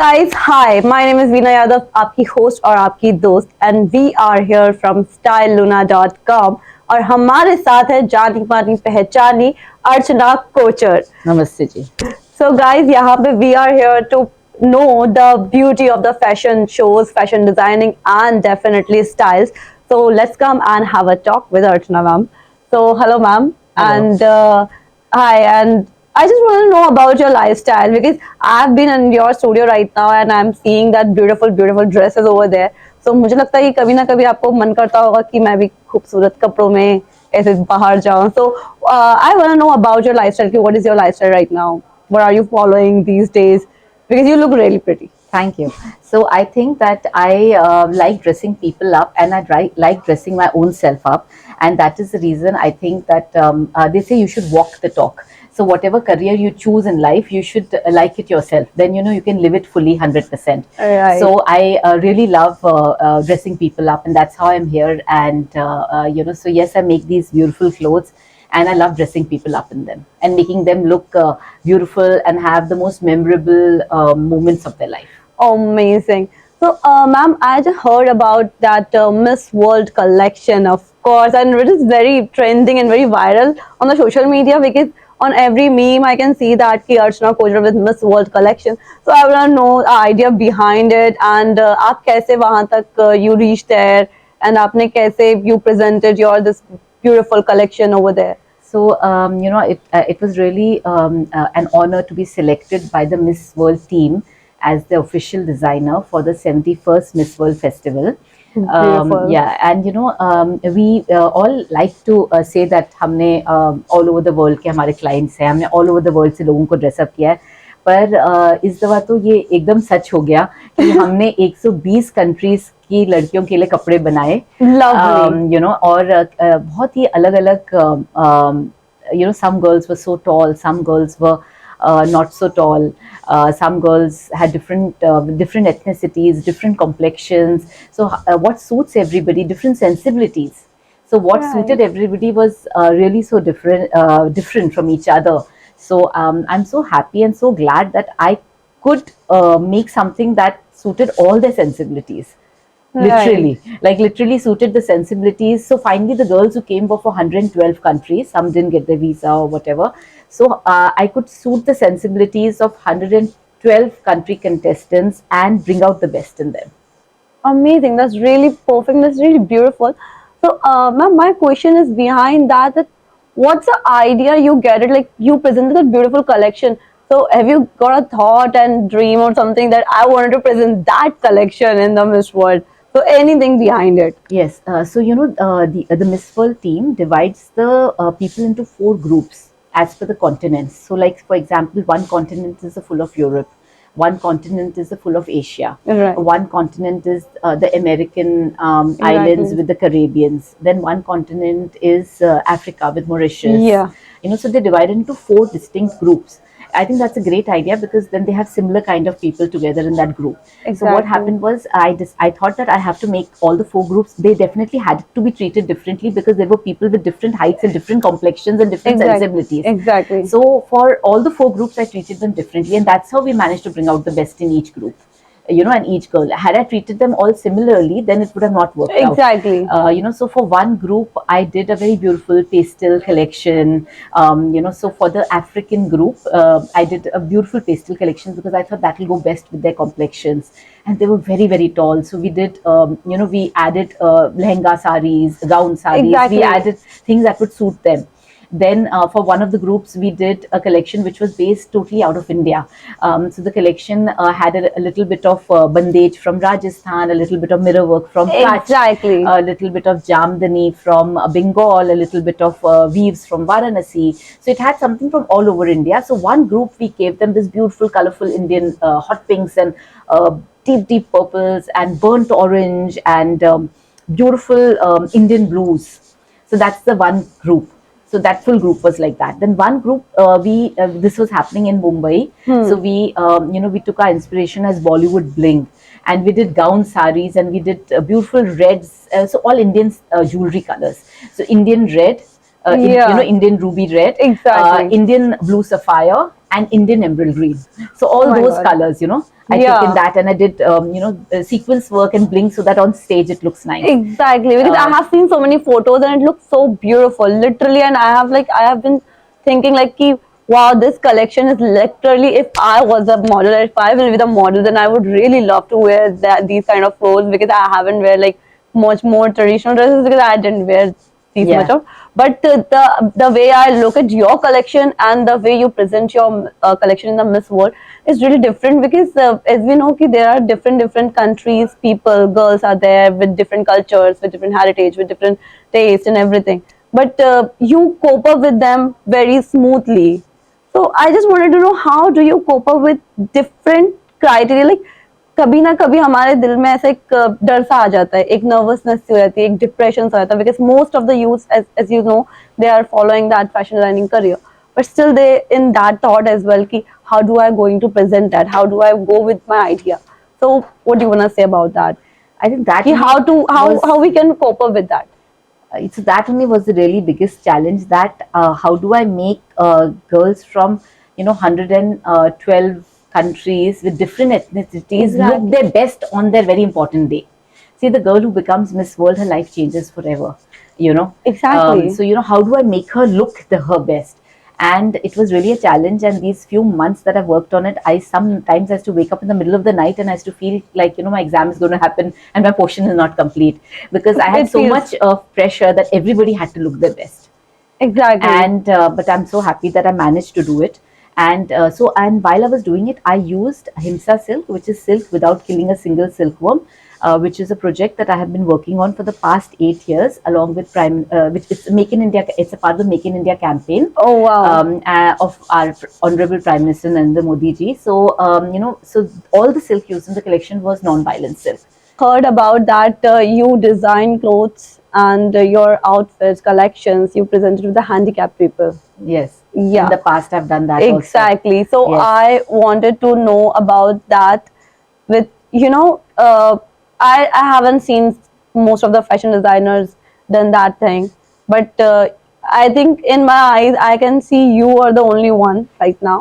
guys, hi. My name is Veena Yadav, आपकी host और आपकी दोस्त, and we are here from StyleLunaa.com. और हमारे साथ है जानी मानी पहचानी अर्चना कोचर. नमस्ते जी. So guys, यहाँ पे we are here to know the beauty of the fashion shows, fashion designing, and definitely styles. So let's come and have a talk with Archana ma'am. So hello ma'am. Hello. And hi, and I just want to know about your lifestyle because I've been in your studio right now and I'm seeing that beautiful dresses over there. So मुझे लगता है कि कभी ना कभी आपको मन करता होगा कि मैं भी खूबसूरत कपड़ों में ऐसे बाहर जाऊं. So I want to know about your lifestyle. What is your lifestyle right now? What are you following these days? Because you look really pretty. Thank you. So I think that I like dressing people up, and I like dressing my own self up, and that is the reason I think that they say you should walk the talk. So whatever career you choose in life, you should like it yourself. Then you can live it fully 100%. Right. So I really love dressing people up, and that's how I'm here. And so yes, I make these beautiful clothes. And I love dressing people up in them and making them look beautiful and have the most memorable moments of their life. Amazing. So, ma'am, I just heard about that Miss World collection, of course, and it is very trending and very viral on the social media because on every meme I can see that ki Archana Kochhar with Miss World collection. So I want to know the idea behind it and आप कैसे वहाँ तक you reached there and आपने कैसे you presented your this beautiful collection over there. So it was really an honor to be selected by the Miss World team as the official designer for the 71st Miss World Festival. Yeah, and we all like to say that हमने all over the world के हमारे clients हैं, हमने all over the world से लोगों को dress up किया है. पर इस दफा तो ये एकदम सच हो गया कि हमने 120 कंट्रीज की लड़कियों के लिए कपड़े बनाए. और बहुत ही अलग-अलग some girls were so tall, some girls were not so tall, some girls had different ethnicities, different complexions. So what suits everybody, different sensibilities. So what suited everybody was really so different from each other. So I'm so happy and so glad that I could make something that suited all their sensibilities. Literally suited the sensibilities. So finally the girls who came were for 112 countries. Some didn't get the visa or whatever. So I could suit the sensibilities of 112 country contestants and bring out the best in them. Amazing. That's really perfect. That's really beautiful. So ma'am, my question is behind that what's the idea you get it? Like you presented a beautiful collection. So have you got a thought and dream or something that I wanted to present that collection in the Miss World? So anything behind it? Yes. So the Miss World team divides the people into 4 groups as per the continents. So like for example, one continent is full of Europe. One continent is full of Asia. Right. One continent is the American islands with the Caribbeans. Then one continent is Africa with Mauritius. Yeah. So they divide into 4 distinct groups. I think that's a great idea because then they have similar kind of people together in that group. Exactly. So what happened was I thought that I have to make all the 4 groups. They definitely had to be treated differently because there were people with different heights and different complexions and different sensibilities. Exactly. So for all the 4 groups, I treated them differently, and that's how we managed to bring out the best in each group. And each girl. Had I treated them all similarly, then it would have not worked out. Exactly. So for one group, I did a very beautiful pastel collection. So for the African group, I did a beautiful pastel collection because I thought that will go best with their complexions. And they were very tall. So we did, we added lehenga saris, gown saris. Exactly. We added things that would suit them. Then for one of the groups, we did a collection which was based totally out of India. So the collection had a little bit of bandage from Rajasthan, a little bit of mirror work from Kutch, a little bit of jamdani from Bengal, a little bit of weaves from Varanasi. So it had something from all over India. So one group, we gave them this beautiful, colorful Indian hot pinks and deep purples and burnt orange and beautiful Indian blues. So that's the one group. So that full group was like that. Then one group, this was happening in Mumbai. So we took our inspiration as Bollywood bling, and we did gown saris and we did beautiful reds. So all Indian jewelry colors. So Indian red, Yeah, Indian ruby red, exactly. Indian blue sapphire, and Indian emerald green. So Oh all my those God. colors, I took in Yeah. that, and I did sequence work and bling so that on stage it looks nice. Exactly, because I Uh, have seen so many photos and it looks so beautiful, literally. And I have been thinking like, ki, wow, this collection is literally. If I was a model, if I will be the model, then I would really love to wear these kind of clothes, because I haven't wear like much more traditional dresses, because I didn't wear these much yeah. of. But the way I look at your collection and the way you present your collection in the Miss World is really different, because as we know ki there are different countries, people, girls are there with different cultures, with different heritage, with different taste and everything. But you cope up with them very smoothly. So I just wanted to know, how do you cope up with different criteria? Like कभी ना कभी हमारे दिल में ऐसा एक डर सा आ जाता है, एक नर्वसनेस सी हो जाती है, एक डिप्रेशन सा हो जाता है, because most of the youth as you know they are following that fashion designing career, but still they in that thought as well ki, how do I going to present that, how do I go with my idea? So what do you want to say about that, I think that ki only how was we can cope up with that? it's that only was the really biggest challenge, that how do I make girls from 112 countries with different ethnicities look Exactly. their best on their very important day. See, the girl who becomes Miss World, her life changes forever, Exactly. so how do I make her look her best? And it was really a challenge, and these few months that I've worked on it, I sometimes has to wake up in the middle of the night and I has to feel like my exam is going to happen and my portion is not complete, because I had It so feels much of pressure that everybody had to look their best. exactly. And but I'm so happy that I managed to do it. And and while I was doing it, I used Himsa silk, which is silk without killing a single silkworm, which is a project that I have been working on for the past 8 years, along with which is Make in India. It's a part of the Make in India campaign Oh wow. of our Honorable Prime Minister Narendra Modi ji. So so all the silk used in the collection was non-violent silk. Heard about that you design clothes and your outfits collections you presented to the handicapped people. Yes, in Yeah, the past I've done that also. exactly. So Yes. I wanted to know about that. With I haven't seen most of the fashion designers done that thing, but I think in my eyes I can see you are the only one right now,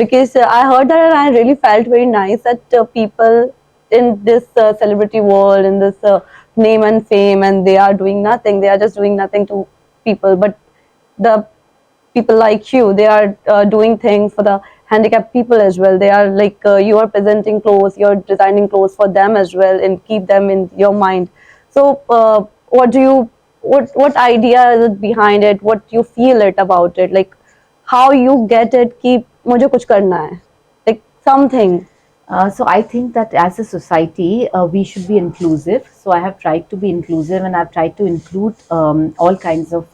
because I heard that and I really felt very nice that people in this celebrity world, in this name and fame, and they are doing nothing. They are just doing nothing to people, but the people like you, they are doing things for the handicapped people as well. They are like you are presenting clothes, you're designing clothes for them as well, and keep them in your mind. So what do you, what idea is it behind it, what you feel it about it, like how you get it कि मुझे कुछ करना है, like something. So I think that as a society, we should be inclusive. So I have tried to be inclusive, and I've tried to include all kinds of,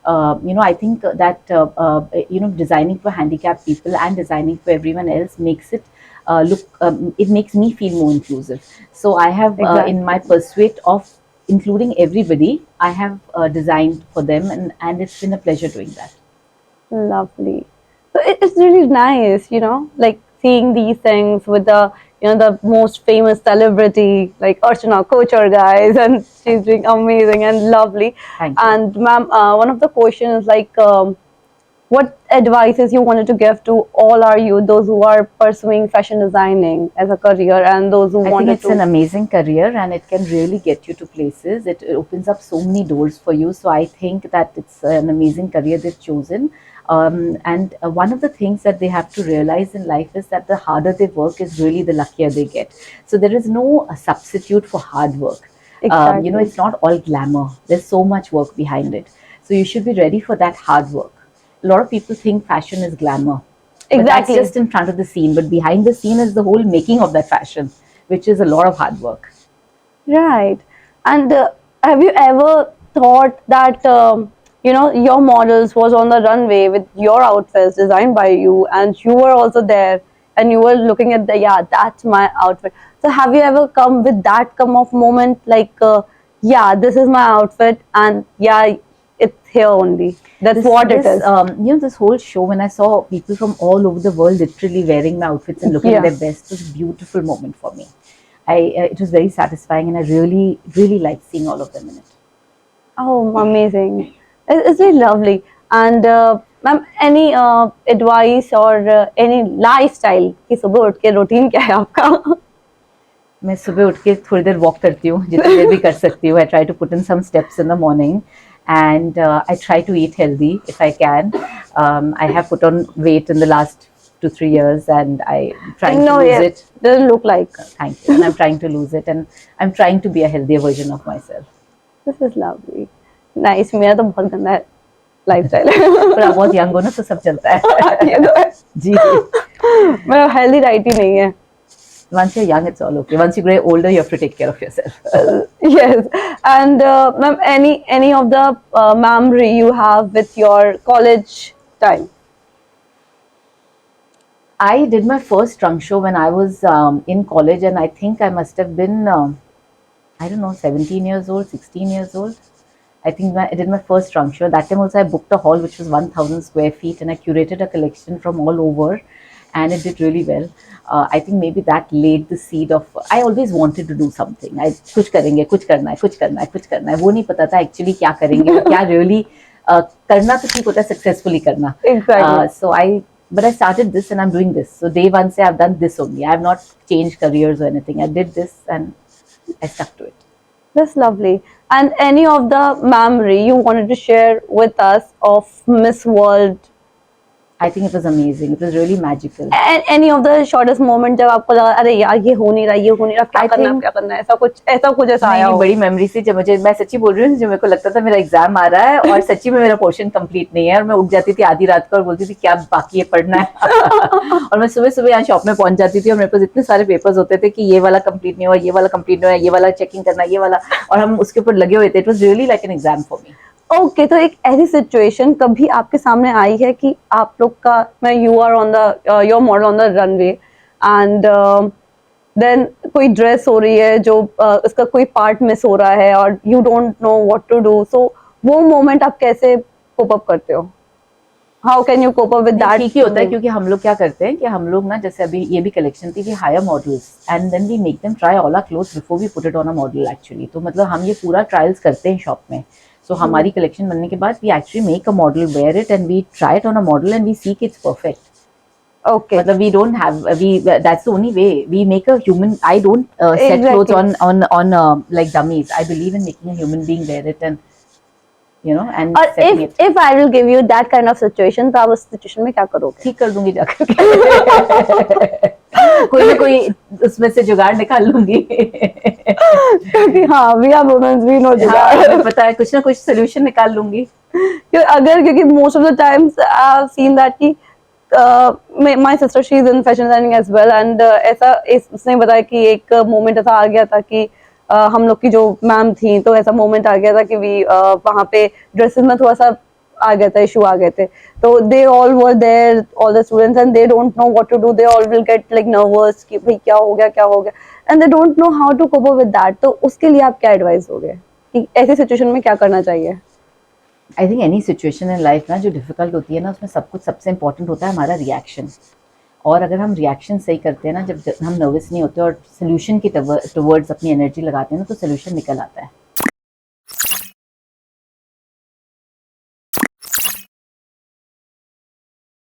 I think that designing for handicapped people and designing for everyone else makes it look. It makes me feel more inclusive. So I have, in my Exactly. pursuit of including everybody, I have designed for them, and it's been a pleasure doing that. Lovely. So it's really nice, like seeing these things with the, the most famous celebrity like Archana Kochhar, guys, and she's doing amazing and lovely. Thank you. And ma'am, one of the questions like, what advices you wanted to give to all our youth, those who are pursuing fashion designing as a career, and those who I think wanted it's an to. amazing career, and it can really get you to places. It opens up so many doors for you. So I think that it's an amazing career they've chosen. And one of the things that they have to realize in life is that the harder they work is really the luckier they get. So there is no substitute for hard work. Exactly. It's not all glamour. There's so much work behind it. So you should be ready for that hard work. A lot of people think fashion is glamour, but that's Exactly. just in front of the scene. But behind the scene is the whole making of that fashion, which is a lot of hard work. Right. And have you ever thought that your models was on the runway with your outfits designed by you, and you were also there, and you were looking at the, yeah, that's my outfit. So have you ever come with that come of moment like, yeah, this is my outfit, and yeah, it's here only. That's This what it this is. this whole show, when I saw people from all over the world literally wearing my outfits and looking Yeah. their best, was a beautiful moment for me. It was very satisfying, and I really really liked seeing all of them in it. Oh, amazing. It's really lovely. And ma'am, any advice or any lifestyle कि सुबह उठ के routine क्या है आपका? मैं सुबह उठ के थोड़ी देर वॉक करती हूँ, जितनी देर भी कर सकती हूँ. I try to put in some steps in the morning and I try to eat healthy if I can. I have put on weight in the last 2-3 years and I'm trying to No, lose yeah, it. doesn't look like. Thank you. And I'm trying to lose it and I'm trying to be a healthier version of myself. This is lovely. Nice. मेरा तो बहुत गंदा है lifestyle. पर आप बहुत young हो ना, तो सब चलता है. ये तो है. जी. मेरा healthy diet ही नहीं है. Once you're young, it's all okay. Once you grow older, you have to take care of yourself. Yes. And ma'am, any of the memory you have with your college time? I did my first trunk show when I was in college, and I think I must have been, I don't know, 17 years old, 16 years old. I think I did my first trunk show. That time also I booked a hall which was 1,000 square feet, and I curated a collection from all over, and it did really well. I think maybe that laid the seed of. I always wanted to do something. I कुछ करेंगे, कुछ करना है, कुछ करना है, कुछ करना है. वो नहीं पता था actually क्या करेंगे और क्या really करना तो ठीक होता है, successfully करना. Exactly. But I started this and I'm doing this. So day one say I've done this only. I have not changed careers or anything. I did this and I stuck to it. That's lovely. And any of the memory you wanted to share with us of Miss World? I think it was amazing. It was really magical. And any of the shortest moment जब आपको लगा अरे यार ये हो नहीं रहा, ये हो नहीं रहा, क्या करना है, ऐसा कुछ ऐसा आया हो? बड़ी मेमोरी से जब मैं सच्ची बोल रही हूँ, जब मेरे को लगता था मेरा एग्जाम आ रहा है और सच्ची में मेरा पोर्शन कंप्लीट नहीं है और मैं उठ जाती थी आधी रात को और बोलती थी क्या बाकी है पढ़ना है. और मैं सुबह सुबह यहाँ शॉप में पहुंच जाती थी और मेरे पास इतने सारे पेपर्स होते थे कि ये वाला कंप्लीट नहीं हुआ, ये वाला कंप्लीट नहीं हुआ, ये वाला चेकिंग करना, ये वाला, और हम उसके ऊपर लगे हुए थे. It was really like an exam for me. Okay, तो एक ऐसी सिचुएशन कभी आपके सामने आई है कि आप लोग का मैं you are on the your model on the runway and then कोई ड्रेस हो रही है जो उसका कोई पार्ट मिस हो रहा है और you don't know what to do, so वो मोमेंट आप कैसे कोप अप करते हो? How can you cope up with that? ठीक ही होता है क्योंकि हम लोग क्या करते हैं कि हम लोग ना, जैसे अभी ये भी कलेक्शन थी, we hire models and then we make them try all our clothes before we put it on a model actually. तो मतलब हम ये पूरा ट्रायल्स करते हैं शॉप में. So हमारी कलेक्शन बनने के बाद we actually make a model wear it and we try it on a model and we see कि it's perfect. Okay. मतलब we don't have that's the only way we make a human. I don't set Exactly. clothes on like dummies. I believe in making a human being wear it and you know and और setting it. if I will give you that kind of situation, तो आप उस situation में क्या करोगे? ठीक कर दूंगी जाकर के. कोई ना कोई उसमें से जुगाड़ निकाल लूंगी. क्योंकि हाँ, we are women, we know जुगाड़. पता है, कुछ ना कुछ सोल्यूशन निकाल लूंगी. क्योंकि most of the times I've seen that कि my sister, she is in fashion designing as well, and ऐसा उसने बताया कि एक मोमेंट ऐसा आ गया था कि हम लोग की जो मैम थी, तो ऐसा मोमेंट आ गया था कि वहाँ पे ड्रेसेस में थोड़ा सा आ गया था, इशू आ गए थे. तो they all were there, all the students, and they don't know what to do. They all will get like nervous कि भाई क्या हो गया, and they don't know how to cope up with that. तो उसके लिए आप क्या एडवाइस दोगे कि ऐसी सिचुएशन में क्या करना चाहिए? I think any situation in life ना जो डिफिकल्ट होती है ना, उसमें सब कुछ सबसे इंपॉर्टेंट होता है हमारा रिएक्शन. और अगर हम रिएक्शन सही करते हैं ना, जब हम नर्वस नहीं होते और सोल्यूशन की टुवर्ड्स अपनी एनर्जी लगाते हैं ना, तो सोल्यूशन निकल आता है.